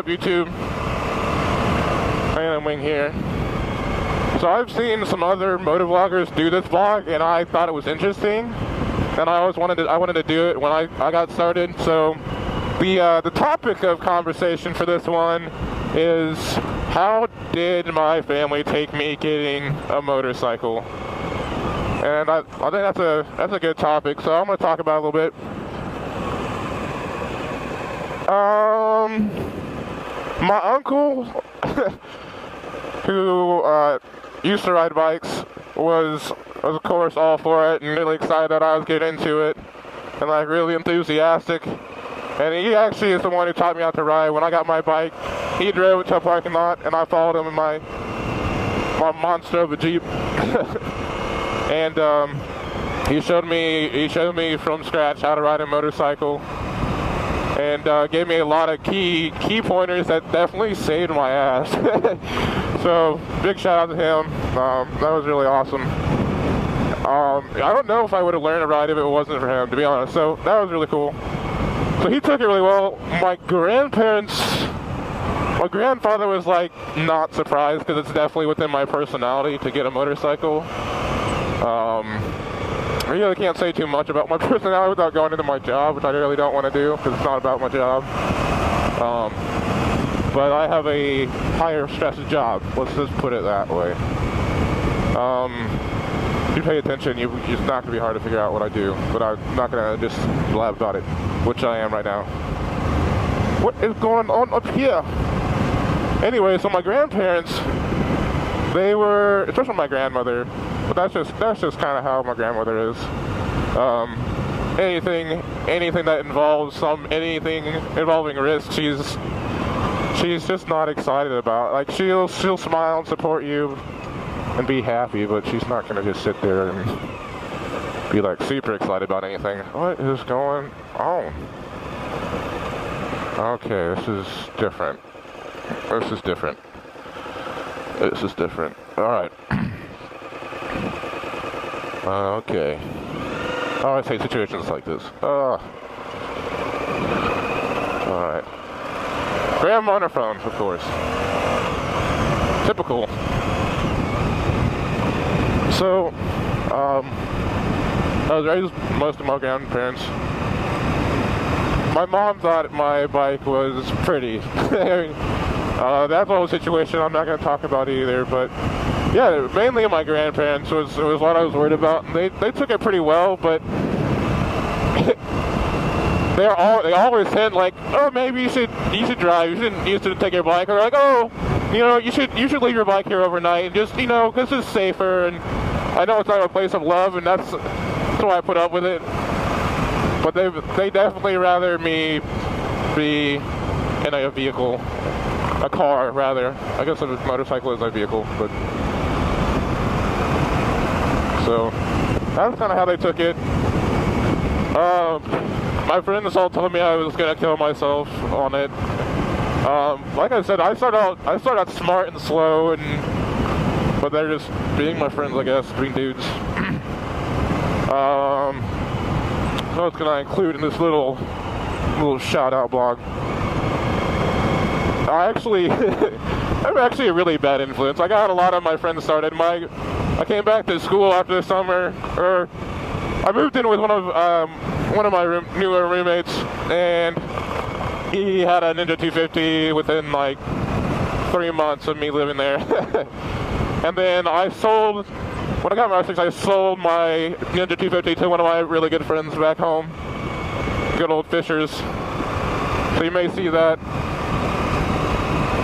up, YouTube? Random Wing here. So I've seen some other motovloggers do this vlog, and I thought it was interesting, and I wanted to do it when I got started. So the topic of conversation for this one is, how did my family take me getting a motorcycle? And I think that's a good topic, so I'm going to talk about it a little bit. My uncle, who used to ride bikes, was of course all for it and really excited that I was getting into it, and like really enthusiastic. And he actually is the one who taught me how to ride. When I got my bike, he drove it to a parking lot, and I followed him in my monster of a Jeep. And he showed me from scratch how to ride a motorcycle, and gave me a lot of key pointers that definitely saved my ass. So big shout out to him. That was really awesome. I don't know if I would have learned to ride if it wasn't for him, to be honest. So that was really cool. So he took it really well. My grandfather was like not surprised, because it's definitely within my personality to get a motorcycle. I really can't say too much about my personality without going into my job, which I really don't want to do because it's not about my job. But I have a higher stress job. Let's just put it that way. If you pay attention, it's not going to be hard to figure out what I do, but I'm not going to just blab about it, which I am right now. What is going on up here? Anyway, so my grandparents, they were, especially my grandmother, but that's just kind of how my grandmother is. Anything that involves anything involving risk, she's just not excited about. Like she'll smile and support you and be happy, but she's not gonna just sit there and be like super excited about anything. What is going on? Okay, this is different. All right. Okay. I always hate situations like this. Alright. Grandma on her phone, of course. Typical. So, I was raised most of my grandparents. My mom thought my bike was pretty. That's a whole situation I'm not going to talk about either, but yeah, mainly my grandparents was what I was worried about. They took it pretty well, but they always said like, oh, maybe you should drive. You should take your bike. Or like, oh, you should leave your bike here overnight. And just because it's safer. And I know it's not a place of love, and that's why I put up with it. But they definitely rather me be in a vehicle, a car rather. I guess a motorcycle is a vehicle, but. So that's kind of how they took it. My friends all told me I was gonna kill myself on it. Like I said, I start out smart and slow, but they're just being my friends, I guess, being dudes. So it's gonna include in this little shout out blog. I'm actually a really bad influence. I got a lot of my friends started. I came back to school after the summer, or I moved in with one of my newer roommates, and he had a Ninja 250 within like 3 months of me living there. And then when I got my license, I sold my Ninja 250 to one of my really good friends back home, good old Fishers. So you may see that.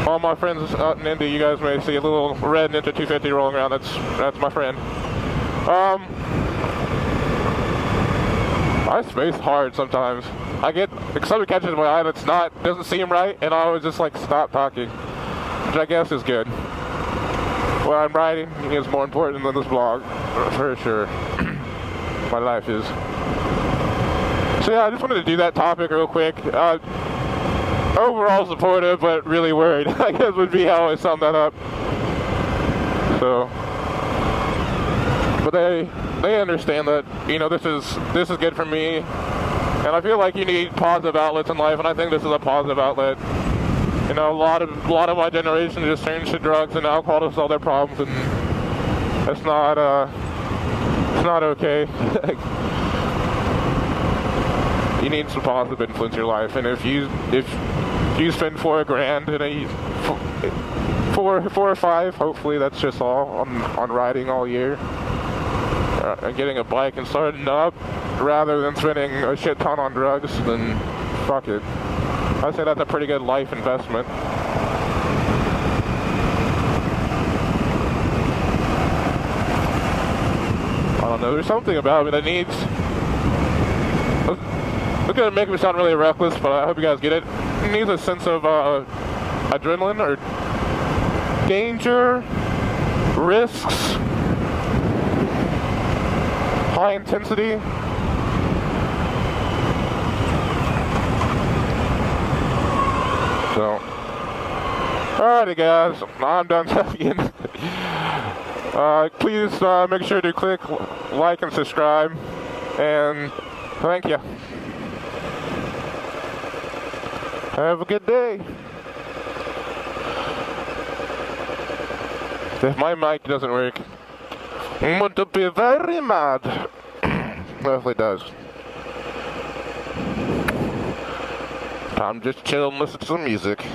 All my friends out in Indy, you guys may see a little red Ninja 250 rolling around. That's my friend. I space hard sometimes. Something catches my eye that's doesn't seem right, and I always just like stop talking, which I guess is good. What I'm writing is more important than this vlog, for sure. My life is. So yeah, I just wanted to do that topic real quick. Overall supportive, but really worried, I guess would be how I sum that up. So, but they understand that, this is good for me, and I feel like you need positive outlets in life, and I think this is a positive outlet. You know, a lot of my generation just turns to drugs and alcohol to solve their problems, and it's not okay. You need some positive influence in your life, and if you spend $4,000 in four or five, hopefully that's just all on riding all year, and getting a bike and starting up, rather than spending a shit ton on drugs, then fuck it. I'd say that's a pretty good life investment. I don't know, there's something about me that needs... It's gonna make me sound really reckless, but I hope you guys get it. It needs a sense of adrenaline or danger, risks, high intensity. So, alrighty guys, I'm done talking. Please make sure to click like and subscribe, and thank you. Have a good day. If my mic doesn't work, I'm going to be very mad. Well, it does. I'm just chilling, listening to some music.